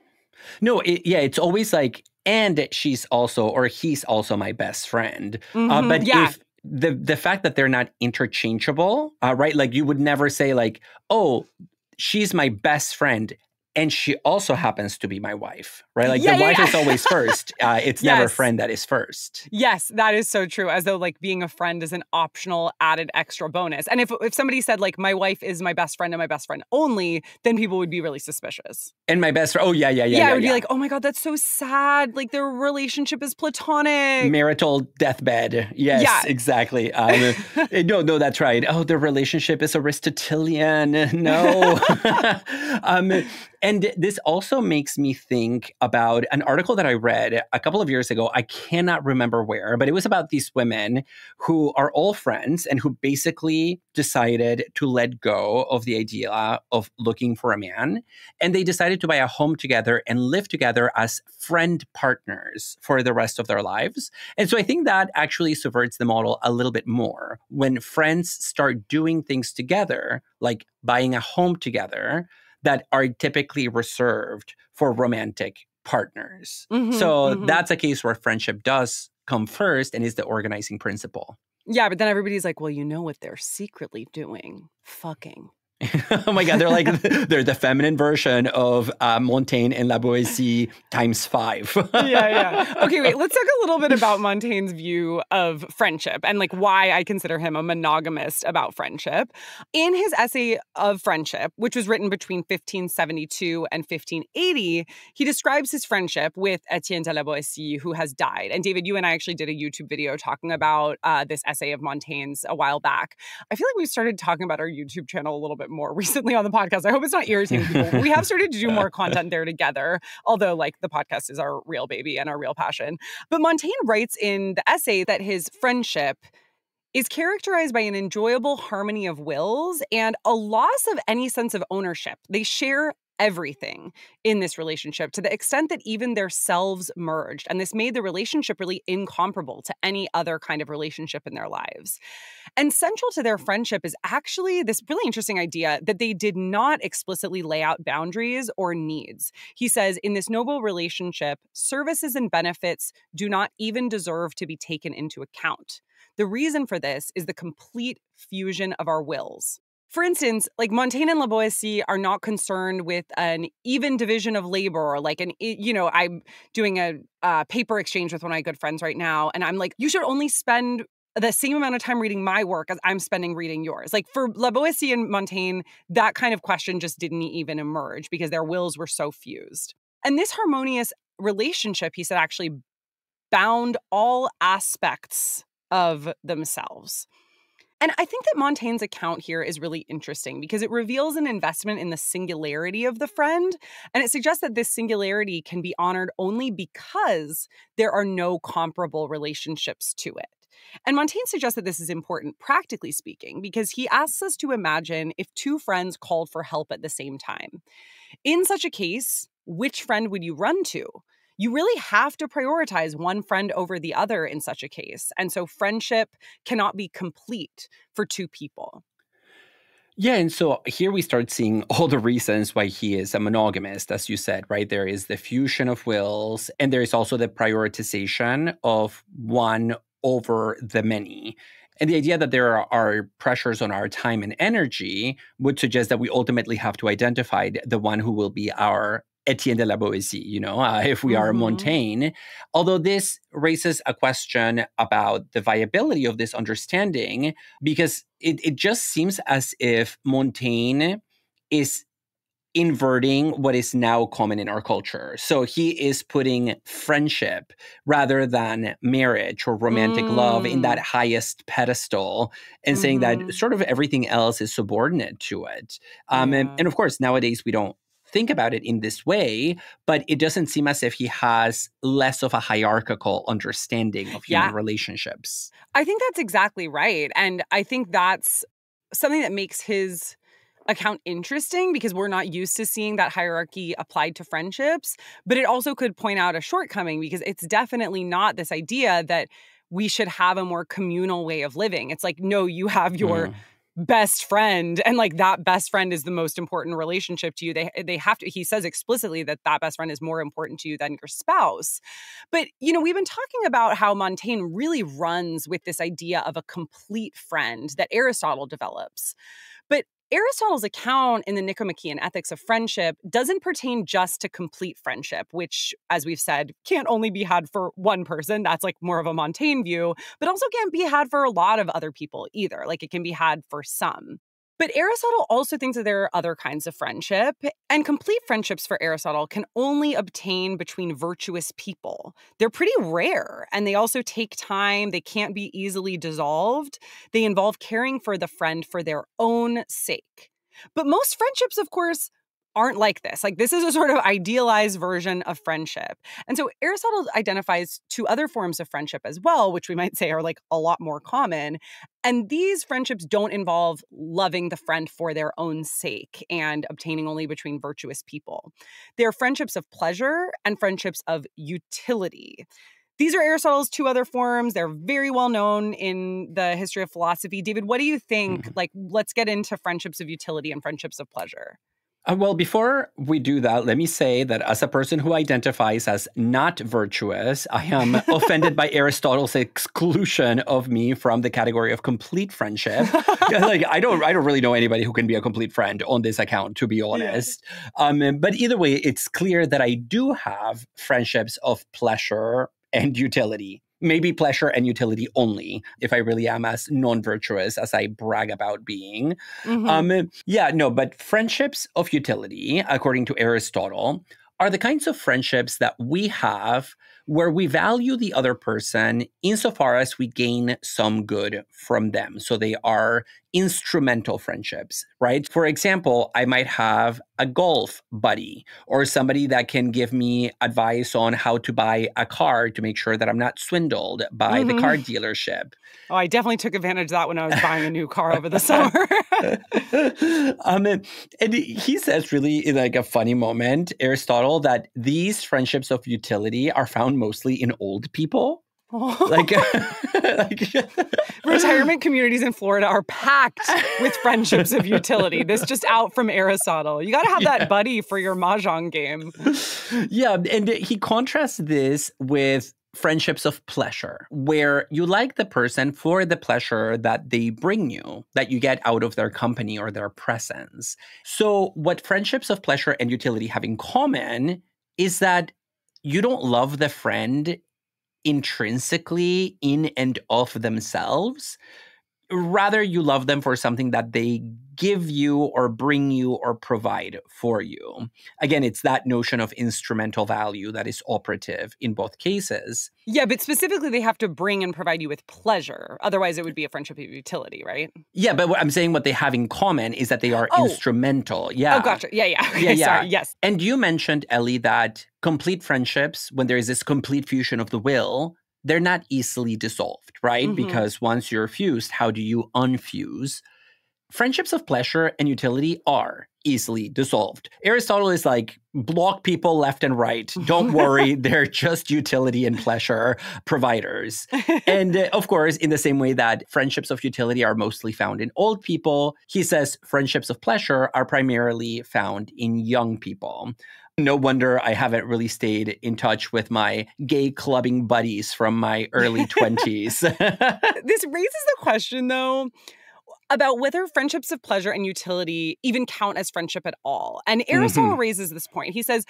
No, it's always like, and she's also, or he's also my best friend. But if the fact that they're not interchangeable, right? Like you would never say like, oh, she's my best friend and she also happens to be my wife, right? Like the wife is always first. It's never friend that is first. Yes, that is so true. As though like being a friend is an optional added extra bonus. And if somebody said like my wife is my best friend and my best friend only, then people would be really suspicious. And my best friend, oh yeah. It would be like, oh my God, that's so sad. Like their relationship is platonic. Marital deathbed. Yes, exactly. No, that's right. Oh, their relationship is Aristotelian. No. And this also makes me think about an article that I read a couple of years ago. I cannot remember where, but it was about these women who are all friends and who basically decided to let go of the idea of looking for a man. And they decided to buy a home together and live together as friend partners for the rest of their lives. And so I think that actually subverts the model a little bit more. When friends start doing things together, like buying a home together, that are typically reserved for romantic partners. That's a case where friendship does come first and is the organizing principle. Yeah, but then everybody's like, well, you know what they're secretly doing? Fucking. Oh my God, they're the feminine version of Montaigne and La Boétie times 5. Yeah. Okay, wait, let's talk a little bit about Montaigne's view of friendship and like why I consider him a monogamist about friendship. In his essay of Friendship, which was written between 1572 and 1580, he describes his friendship with Étienne de La Boétie, who has died. And David, you and I actually did a YouTube video talking about this essay of Montaigne's a while back. I feel like we've started talking about our YouTube channel a little bit more recently on the podcast. I hope it's not irritating people. We have started to do more content there together, although like the podcast is our real baby and our real passion. But Montaigne writes in the essay that his friendship is characterized by an enjoyable harmony of wills and a loss of any sense of ownership. They share everything in this relationship to the extent that even their selves merged. And this made the relationship really incomparable to any other kind of relationship in their lives. And central to their friendship is actually this really interesting idea that they did not explicitly lay out boundaries or needs. He says, in this noble relationship, services and benefits do not even deserve to be taken into account. The reason for this is the complete fusion of our wills. For instance, like Montaigne and La Boétie are not concerned with an even division of labor or like I'm doing a paper exchange with one of my good friends right now. And I'm like, you should only spend the same amount of time reading my work as I'm spending reading yours. Like for La Boétie and Montaigne, that kind of question just didn't even emerge because their wills were so fused. And this harmonious relationship, he said, actually bound all aspects of themselves. And I think that Montaigne's account here is really interesting because it reveals an investment in the singularity of the friend, and it suggests that this singularity can be honored only because there are no comparable relationships to it. And Montaigne suggests that this is important, practically speaking, because he asks us to imagine if two friends called for help at the same time. In such a case, which friend would you run to? You really have to prioritize one friend over the other in such a case. And so friendship cannot be complete for two people. Yeah, and so here we start seeing all the reasons why he is a monogamist, as you said, right? There is the fusion of wills, and there is also the prioritization of one over the many. And the idea that there are pressures on our time and energy would suggest that we ultimately have to identify the one who will be our Étienne de La Boétie, if we are Montaigne. Although this raises a question about the viability of this understanding, because it just seems as if Montaigne is inverting what is now common in our culture. So he is putting friendship rather than marriage or romantic love in that highest pedestal and saying that sort of everything else is subordinate to it. And of course, nowadays we don't think about it in this way, but it doesn't seem as if he has less of a hierarchical understanding of human relationships. I think that's exactly right. And I think that's something that makes his account interesting because we're not used to seeing that hierarchy applied to friendships, but it also could point out a shortcoming because it's definitely not this idea that we should have a more communal way of living. It's like, no, you have your best friend, and like that best friend is the most important relationship to you. They have to, he says explicitly that best friend is more important to you than your spouse. But, we've been talking about how Montaigne really runs with this idea of a complete friend that Aristotle develops. But Aristotle's account in the Nichomachean Ethics of Friendship doesn't pertain just to complete friendship, which, as we've said, can't only be had for one person. That's like more of a Montaigne view, but also can't be had for a lot of other people either. Like it can be had for some. But Aristotle also thinks that there are other kinds of friendship, and complete friendships for Aristotle can only obtain between virtuous people. They're pretty rare, and they also take time. They can't be easily dissolved. They involve caring for the friend for their own sake. But most friendships, of course, aren't like this. Like this is a sort of idealized version of friendship. And so Aristotle identifies two other forms of friendship as well, which we might say are like a lot more common. And these friendships don't involve loving the friend for their own sake and obtaining only between virtuous people. They're friendships of pleasure and friendships of utility. These are Aristotle's two other forms. They're very well known in the history of philosophy. David, what do you think? Like, let's get into friendships of utility and friendships of pleasure. Well, before we do that, let me say that as a person who identifies as not virtuous, I am offended by Aristotle's exclusion of me from the category of complete friendship. Like, I don't really know anybody who can be a complete friend on this account, to be honest. Yeah. But either way, it's clear that I do have friendships of pleasure and utility. Maybe pleasure and utility only, if I really am as non-virtuous as I brag about being. But friendships of utility, according to Aristotle, are the kinds of friendships that we have where we value the other person insofar as we gain some good from them. So they are instrumental friendships, right? For example, I might have a golf buddy or somebody that can give me advice on how to buy a car to make sure that I'm not swindled by the car dealership. Oh, I definitely took advantage of that when I was buying a new car over the summer. And he says really in like a funny moment, Aristotle, that these friendships of utility are found mostly in old people. Like retirement communities in Florida are packed with friendships of utility. This just out from Aristotle. You got to have that buddy for your mahjong game. Yeah, and he contrasts this with friendships of pleasure, where you like the person for the pleasure that they bring you, that you get out of their company or their presence. So what friendships of pleasure and utility have in common is that you don't love the friend intrinsically in and of themselves. Rather, you love them for something that they give you or bring you or provide for you. Again, it's that notion of instrumental value that is operative in both cases. Yeah, but specifically, they have to bring and provide you with pleasure. Otherwise, it would be a friendship of utility, right? Yeah, but what I'm saying, what they have in common is that they are instrumental. Yeah. Oh, gotcha. Yeah. Okay, yeah. Sorry. Yes. And you mentioned, Ellie, that complete friendships, when there is this complete fusion of the will, they're not easily dissolved, right? Because once you're fused, how do you unfuse? Friendships of pleasure and utility are easily dissolved. Aristotle is like, block people left and right. Don't worry, they're just utility and pleasure providers. And of course, in the same way that friendships of utility are mostly found in old people, he says friendships of pleasure are primarily found in young people. No wonder I haven't really stayed in touch with my gay clubbing buddies from my early 20s. This raises the question, though, about whether friendships of pleasure and utility even count as friendship at all. And Aristotle raises this point. He says,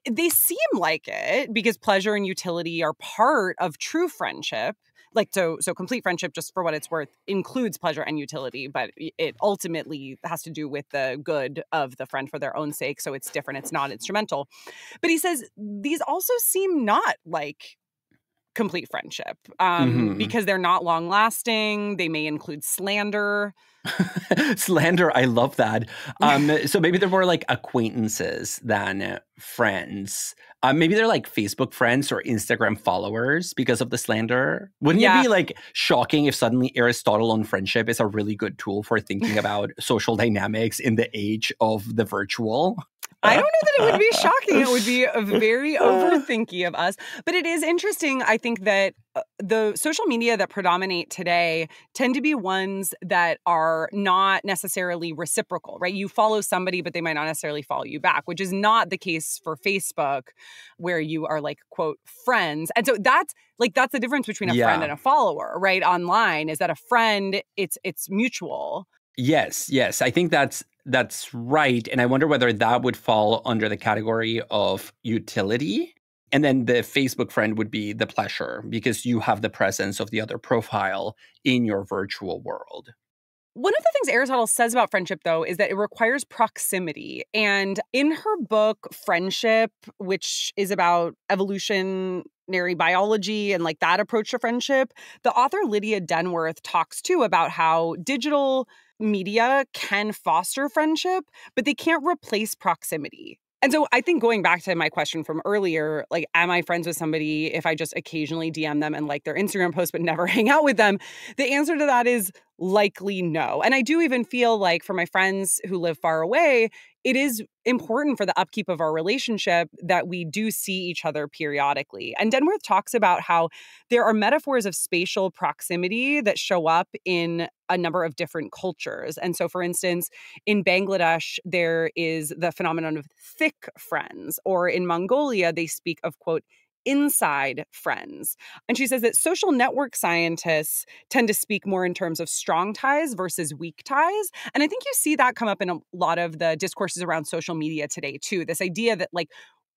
they seem like it because pleasure and utility are part of true friendship. Like, so complete friendship, just for what it's worth, includes pleasure and utility, but it ultimately has to do with the good of the friend for their own sake. So it's different. It's not instrumental. But he says these also seem not like complete friendship because they're not long lasting. They may include slander. Slander, I love that. So maybe they're more like acquaintances than friends. Maybe they're like Facebook friends or Instagram followers because of the slander. Wouldn't it be like shocking if suddenly Aristotle on friendship is a really good tool for thinking about social dynamics in the age of the virtual? I don't know that it would be shocking. It would be very overthinky of us. But it is interesting, I think, that the social media that predominate today tend to be ones that are not necessarily reciprocal, right? You follow somebody, but they might not necessarily follow you back, which is not the case for Facebook, where you are like, quote, friends. And so that's the difference between a friend and a follower, right? Online is that a friend, it's mutual. Yes. I think that's right. And I wonder whether that would fall under the category of utility. And then the Facebook friend would be the pleasure because you have the presence of the other profile in your virtual world. One of the things Aristotle says about friendship, though, is that it requires proximity. And in her book, Friendship, which is about evolutionary biology and like that approach to friendship, the author Lydia Denworth talks too about how digital media can foster friendship, but they can't replace proximity. And so I think going back to my question from earlier, like, am I friends with somebody if I just occasionally DM them and like their Instagram post but never hang out with them? The answer to that is likely no. And I do even feel like for my friends who live far away, it is important for the upkeep of our relationship that we do see each other periodically. And Denworth talks about how there are metaphors of spatial proximity that show up in a number of different cultures. And so, for instance, in Bangladesh, there is the phenomenon of thick friends, or in Mongolia, they speak of, quote, inside friends. And she says that social network scientists tend to speak more in terms of strong ties versus weak ties. And I think you see that come up in a lot of the discourses around social media today, too. This idea that, like,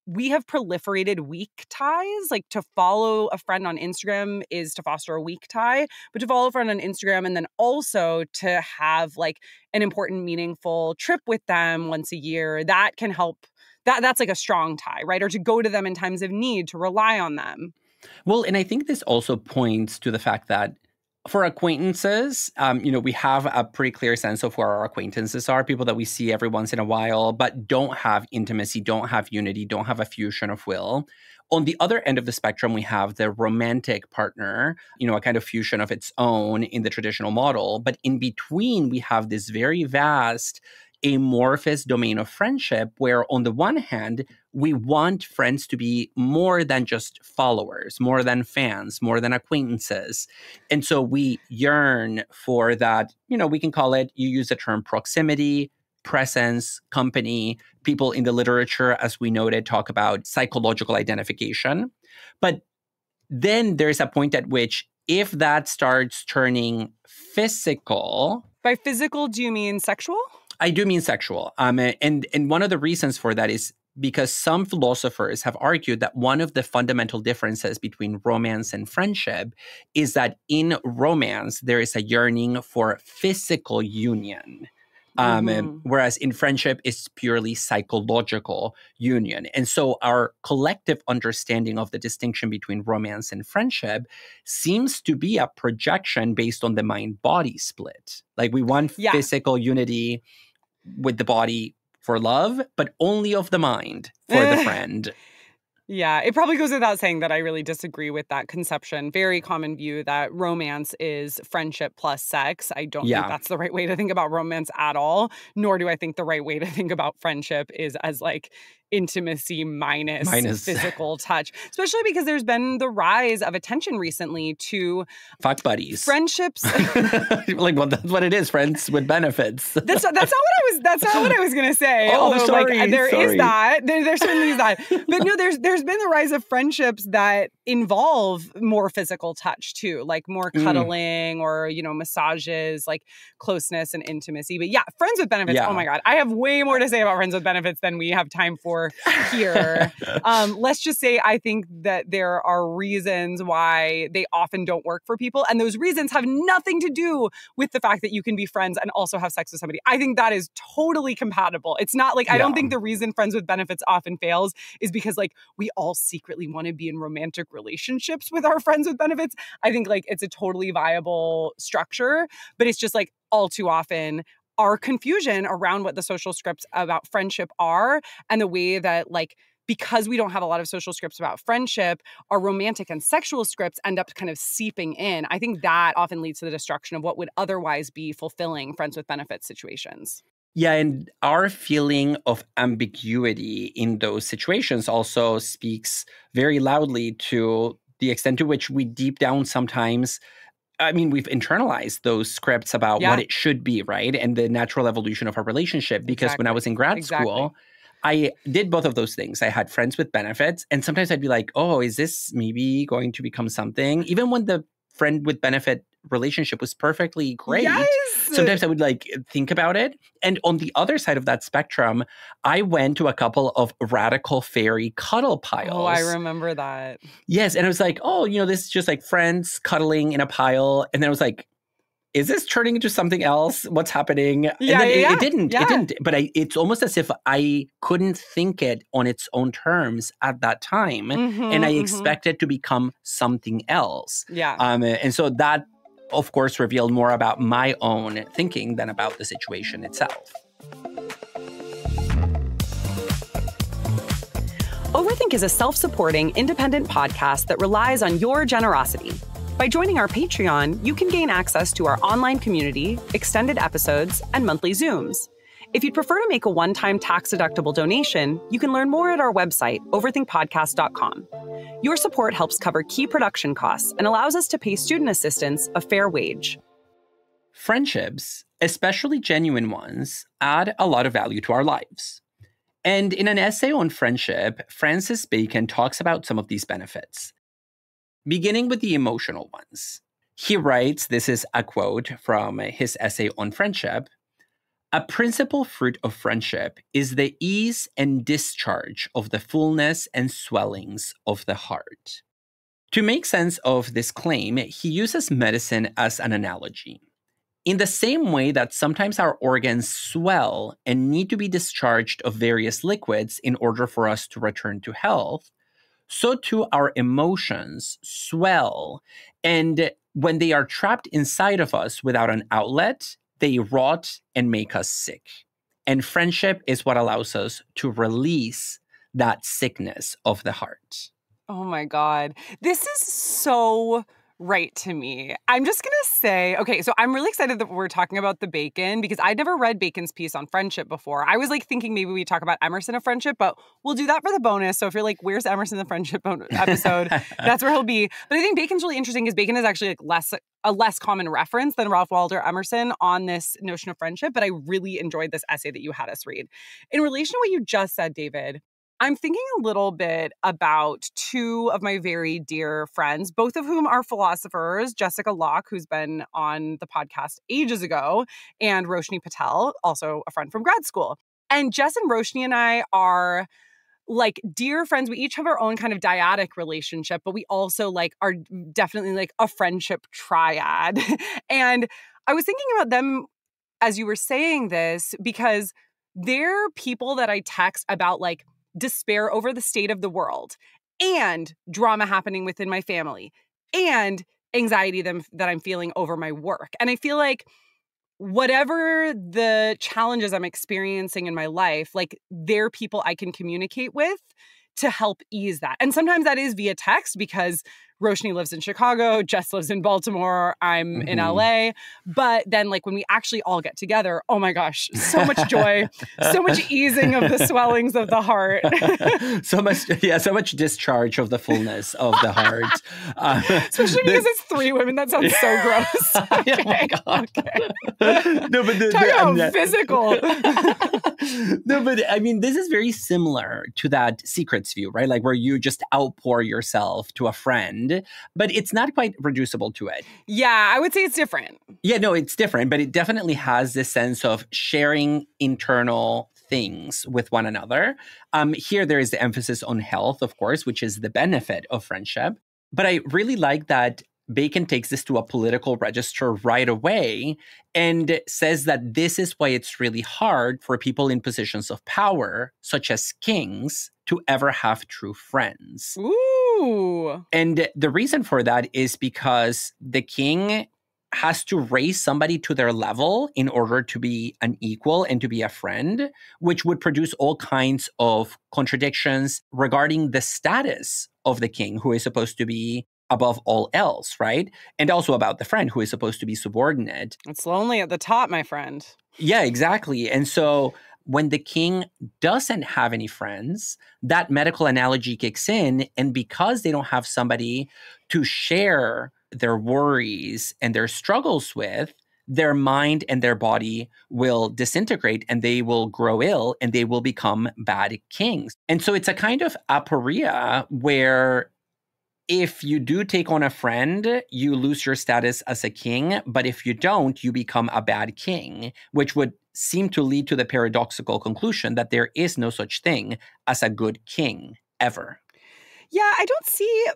we have proliferated weak ties. Like, to follow a friend on Instagram is to foster a weak tie, but to follow a friend on Instagram and then also to have, like, an important, meaningful trip with them once a year, that can help. That's like a strong tie, right? Or to go to them in times of need, to rely on them. Well, and I think this also points to the fact that for acquaintances, we have a pretty clear sense of where our acquaintances are, people that we see every once in a while, but don't have intimacy, don't have unity, don't have a fusion of will. On the other end of the spectrum, we have the romantic partner, a kind of fusion of its own in the traditional model. But in between, we have this very vast amorphous domain of friendship where, on the one hand, we want friends to be more than just followers, more than fans, more than acquaintances. And so we yearn for that, we can call it, you use the term proximity, presence, company. People in the literature, as we noted, talk about psychological identification. But then there's a point at which, if that starts turning physical. By physical, do you mean sexual? I do mean sexual. And one of the reasons for that is because some philosophers have argued that one of the fundamental differences between romance and friendship is that in romance, there is a yearning for physical union. Whereas in friendship, it's purely psychological union. And so our collective understanding of the distinction between romance and friendship seems to be a projection based on the mind-body split. Like, we want physical unity with the body for love, but only of the mind for the friend. Yeah, it probably goes without saying that I really disagree with that conception. Very common view that romance is friendship plus sex. I don't think that's the right way to think about romance at all, nor do I think the right way to think about friendship is as, like, intimacy minus physical touch, especially because there's been the rise of attention recently to fuck buddies, friendships. Like, well, that's what it is, friends with benefits. That's not what I was gonna say. Oh, although, sorry, like, there is that. There certainly is that. But no, there's been the rise of friendships that involve more physical touch too, like more cuddling or, massages, like closeness and intimacy. But yeah, friends with benefits. Oh my God, I have way more to say about friends with benefits than we have time for here. Let's just say I think that there are reasons why they often don't work for people. And those reasons have nothing to do with the fact that you can be friends and also have sex with somebody. I think that is totally compatible. It's not like, I don't think the reason friends with benefits often fails is because, like, we all secretly want to be in romantic relationships with our friends with benefits. I think, like, it's a totally viable structure, but it's just, like, all too often our confusion around what the social scripts about friendship are, and the way that, like, because we don't have a lot of social scripts about friendship, our romantic and sexual scripts end up kind of seeping in. I think that often leads to the destruction of what would otherwise be fulfilling friends with benefits situations. Yeah, and our feeling of ambiguity in those situations also speaks very loudly to the extent to which we deep down sometimes, we've internalized those scripts about what it should be, right? And the natural evolution of our relationship. Because when I was in grad school, I did both of those things. I had friends with benefits, and sometimes I'd be like, oh, is this maybe going to become something? Even when the friend with benefit relationship was perfectly great. Yes! Sometimes I would, like, think about it. And on the other side of that spectrum, I went to a couple of radical fairy cuddle piles. Oh, I remember that. Yes. And I was like, oh, this is just like friends cuddling in a pile. And then I was like, is this turning into something else? What's happening? It didn't. It didn't. But it's almost as if I couldn't think it on its own terms at that time. And I expected to become something else. Yeah. And so that, of course, revealed more about my own thinking than about the situation itself. Overthink is a self-supporting, independent podcast that relies on your generosity. By joining our Patreon, you can gain access to our online community, extended episodes, and monthly Zooms. If you'd prefer to make a one-time tax-deductible donation, you can learn more at our website, overthinkpodcast.com. Your support helps cover key production costs and allows us to pay student assistants a fair wage. Friendships, especially genuine ones, add a lot of value to our lives. And in an essay on friendship, Francis Bacon talks about some of these benefits, beginning with the emotional ones. He writes, this is a quote from his essay on friendship, "A principal fruit of friendship is the ease and discharge of the fullness and swellings of the heart." To make sense of this claim, he uses medicine as an analogy. In the same way that sometimes our organs swell and need to be discharged of various liquids in order for us to return to health, so too our emotions swell, and when they are trapped inside of us without an outlet, they rot and make us sick. And friendship is what allows us to release that sickness of the heart. Oh my God. This is so right to me. I'm just going to say, okay, so I'm really excited that we're talking about the Bacon because I'd never read Bacon's piece on friendship before. I was like thinking maybe we talk about Emerson of friendship, but we'll do that for the bonus. So if you're like, where's Emerson the friendship episode? That's where he'll be. But I think Bacon's really interesting because Bacon is actually like a less common reference than Ralph Waldo Emerson on this notion of friendship. But I really enjoyed this essay that you had us read. In relation to what you just said, David, I'm thinking a little bit about two of my very dear friends, both of whom are philosophers, Jessica Locke, who's been on the podcast ages ago, and Roshni Patel, also a friend from grad school. And Jess and Roshni and I are like dear friends. We each have our own kind of dyadic relationship, but we also like are definitely like a friendship triad. And I was thinking about them as you were saying this because they're people that I text about like despair over the state of the world and drama happening within my family and anxiety that I'm feeling over my work. And I feel like whatever the challenges I'm experiencing in my life, like they're people I can communicate with to help ease that. And sometimes that is via text because Roshni lives in Chicago, Jess lives in Baltimore, I'm in LA. But then like when we actually all get together, oh my gosh, so much joy, so much easing of the swellings of the heart. so much discharge of the fullness of the heart. Especially because it's three women. That sounds so gross. Okay. Oh my God. Okay. No, but talk about physical. No, but I mean, this is very similar to that secrets view, right? Like where you just outpour yourself to a friend, but it's not quite reducible to it. Yeah, I would say it's different. Yeah, no, it's different, but it definitely has this sense of sharing internal things with one another. Here, there is the emphasis on health, of course, which is the benefit of friendship. But I really like that Bacon takes this to a political register right away and says that this is why it's really hard for people in positions of power, such as kings, to ever have true friends. Ooh. And the reason for that is because the king has to raise somebody to their level in order to be an equal and to be a friend, which would produce all kinds of contradictions regarding the status of the king, who is supposed to be above all else, right? And also about the friend, who is supposed to be subordinate. It's lonely at the top, my friend. Yeah, exactly. And so when the king doesn't have any friends, that medical analogy kicks in. And because they don't have somebody to share their worries and their struggles with, their mind and their body will disintegrate and they will grow ill and they will become bad kings. And so it's a kind of aporia where if you do take on a friend, you lose your status as a king. But if you don't, you become a bad king, which would seem to lead to the paradoxical conclusion that there is no such thing as a good king ever. Yeah, I don't see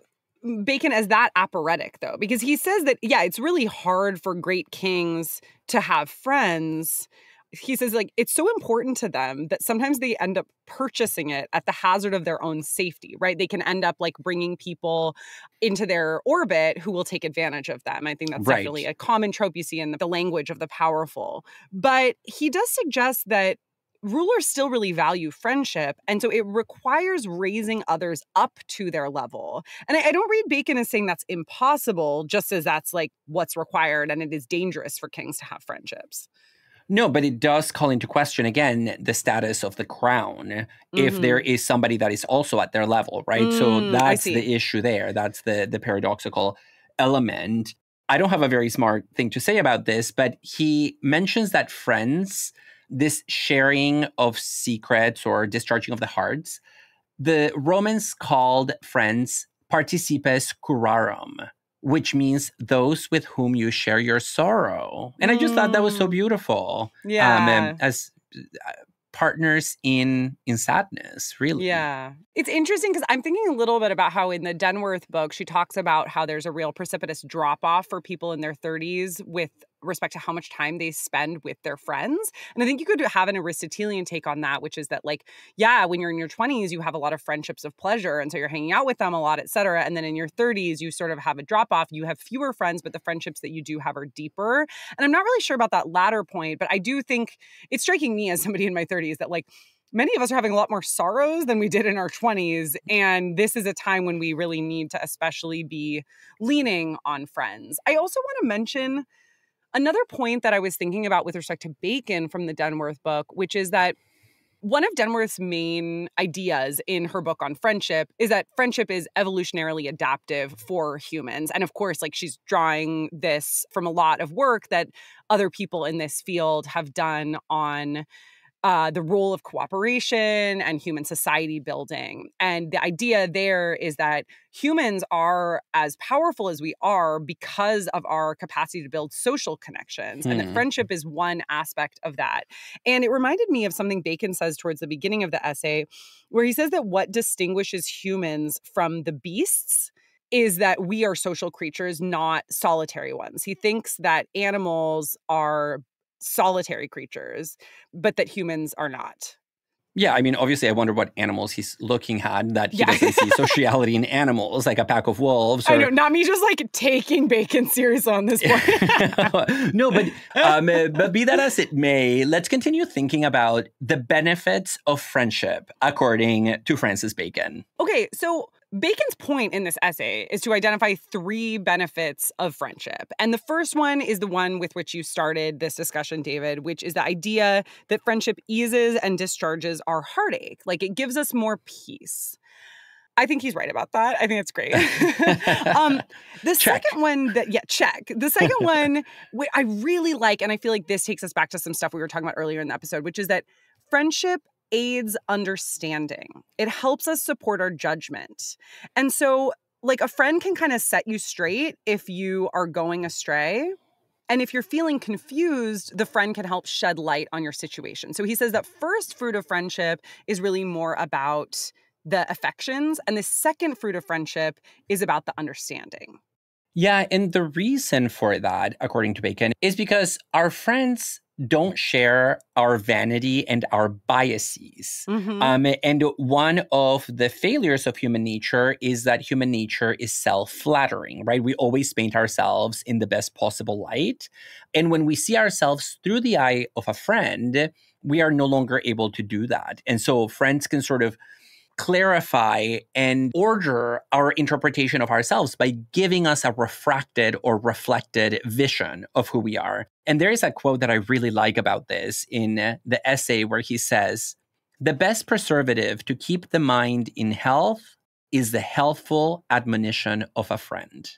Bacon as that aphoretic, though, because he says that, yeah, it's really hard for great kings to have friends. He says, like, it's so important to them that sometimes they end up purchasing it at the hazard of their own safety, right? They can end up, like, bringing people into their orbit who will take advantage of them. I think that's definitely a common trope you see in the language of the powerful. But he does suggest that rulers still really value friendship, and so it requires raising others up to their level. And I don't read Bacon as saying that's impossible, just as that's, like, what's required, and it is dangerous for kings to have friendships. No, but it does call into question, again, the status of the crown if there is somebody that is also at their level, right? So that's the issue there. That's the paradoxical element. I don't have a very smart thing to say about this, but he mentions that friends, this sharing of secrets or discharging of the hearts, the Romans called friends participes curarum, which means those with whom you share your sorrow. And I just thought that was so beautiful. Yeah. As partners in sadness, really. Yeah. It's interesting because I'm thinking a little bit about how in the Denworth book, she talks about how there's a real precipitous drop-off for people in their 30s with respect to how much time they spend with their friends. And I think you could have an Aristotelian take on that, which is that, like, yeah, when you're in your 20s, you have a lot of friendships of pleasure. And so you're hanging out with them a lot, et cetera. And then in your 30s, you sort of have a drop off. You have fewer friends, but the friendships that you do have are deeper. And I'm not really sure about that latter point, but I do think it's striking me as somebody in my 30s that, like, many of us are having a lot more sorrows than we did in our 20s. And this is a time when we really need to especially be leaning on friends. I also want to mention another point that I was thinking about with respect to Bacon from the Denworth book, which is that one of Denworth's main ideas in her book on friendship is that friendship is evolutionarily adaptive for humans. And of course, like, she's drawing this from a lot of work that other people in this field have done on the role of cooperation and human society building. And the idea there is that humans are as powerful as we are because of our capacity to build social connections, and that friendship is one aspect of that. And it reminded me of something Bacon says towards the beginning of the essay, where he says that what distinguishes humans from the beasts is that we are social creatures, not solitary ones. He thinks that animals are solitary creatures, but that humans are not. Yeah, I mean, obviously, I wonder what animals he's looking at, that he doesn't see sociality in animals, like a pack of wolves. Or... I know, not me just like taking Bacon serious on this point. No, but be that as it may, let's continue thinking about the benefits of friendship, according to Francis Bacon. Okay, so Bacon's point in this essay is to identify 3 benefits of friendship. And the first one is the one with which you started this discussion, David, which is the idea that friendship eases and discharges our heartache. Like, it gives us more peace. I think he's right about that. I think that's great. The check. Second one check. The second one I really like, and I feel like this takes us back to some stuff we were talking about earlier in the episode, which is that friendship aids understanding. It helps us support our judgment. And so, like, a friend can kind of set you straight if you are going astray. And if you're feeling confused, the friend can help shed light on your situation. So he says that first fruit of friendship is really more about the affections, and the second fruit of friendship is about the understanding. Yeah, and the reason for that, according to Bacon, is because our friends don't share our vanity and our biases. And one of the failures of human nature is that human nature is self-flattering, right? We always paint ourselves in the best possible light. And when we see ourselves through the eye of a friend, we are no longer able to do that. And so friends can sort of clarify and order our interpretation of ourselves by giving us a refracted or reflected vision of who we are. And there is a quote that I really like about this in the essay where he says, "The best preservative to keep the mind in health is the healthful admonition of a friend."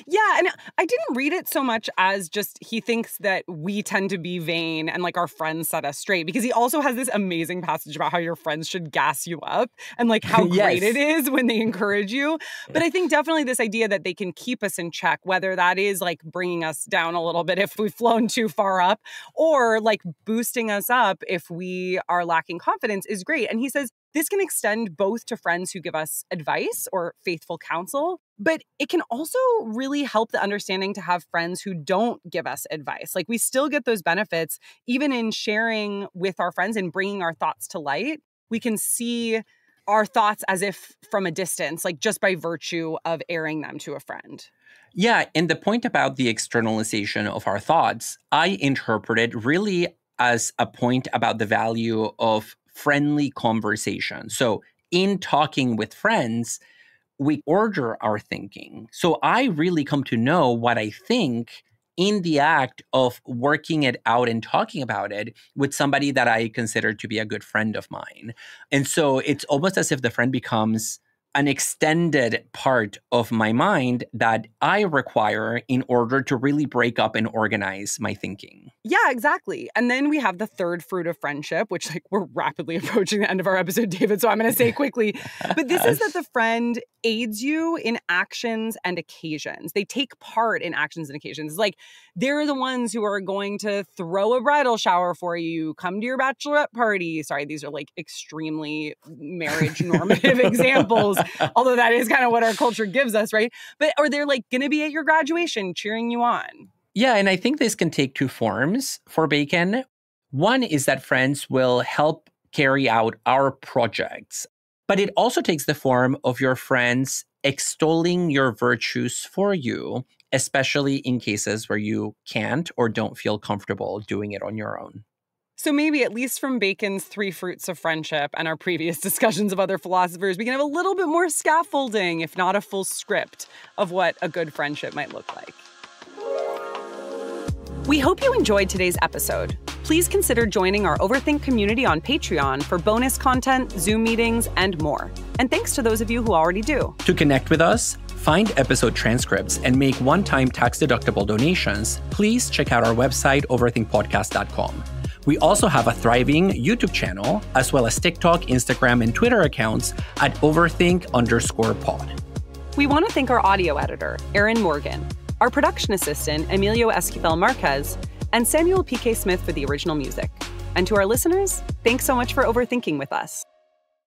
Yeah, and I didn't read it so much as just he thinks that we tend to be vain and like our friends set us straight, because he also has this amazing passage about how your friends should gas you up and like how great it is when they encourage you. But I think definitely this idea that they can keep us in check, whether that is like bringing us down a little bit if we've flown too far up, or like boosting us up if we are lacking confidence, is great. And he says this can extend both to friends who give us advice or faithful counsel, but it can also really help the understanding to have friends who don't give us advice. Like, we still get those benefits even in sharing with our friends and bringing our thoughts to light. We can see our thoughts as if from a distance, like just by virtue of airing them to a friend. Yeah, and the point about the externalization of our thoughts, I interpreted really as a point about the value of friendly conversation. So in talking with friends, we order our thinking. So I really come to know what I think in the act of working it out and talking about it with somebody that I consider to be a good friend of mine. And so it's almost as if the friend becomes an extended part of my mind that I require in order to really break up and organize my thinking. Yeah, exactly. And then we have the third fruit of friendship, which we're rapidly approaching the end of our episode, David, so I'm going to say quickly. But this is that the friend aids you in actions and occasions. They take part in actions and occasions. Like they're the ones who are going to throw a bridal shower for you, come to your bachelorette party. Sorry, these are like extremely marriage normative examples, although that is kind of what our culture gives us, right? But or they're like going to be at your graduation cheering you on. Yeah, and I think this can take two forms for Bacon. One is that friends will help carry out our projects, but it also takes the form of your friends extolling your virtues for you, especially in cases where you can't or don't feel comfortable doing it on your own. So maybe at least from Bacon's three fruits of friendship and our previous discussions of other philosophers, we can have a little bit more scaffolding, if not a full script, of what a good friendship might look like. We hope you enjoyed today's episode. Please consider joining our Overthink community on Patreon for bonus content, Zoom meetings, and more. And thanks to those of you who already do. To connect with us, find episode transcripts, and make one-time tax-deductible donations, please check out our website, overthinkpodcast.com. We also have a thriving YouTube channel, as well as TikTok, Instagram, and Twitter accounts at overthink_pod. We want to thank our audio editor, Aaron Morgan, our production assistant, Emilio Esquivel Marquez, and Samuel P.K. Smith for the original music. And to our listeners, thanks so much for overthinking with us.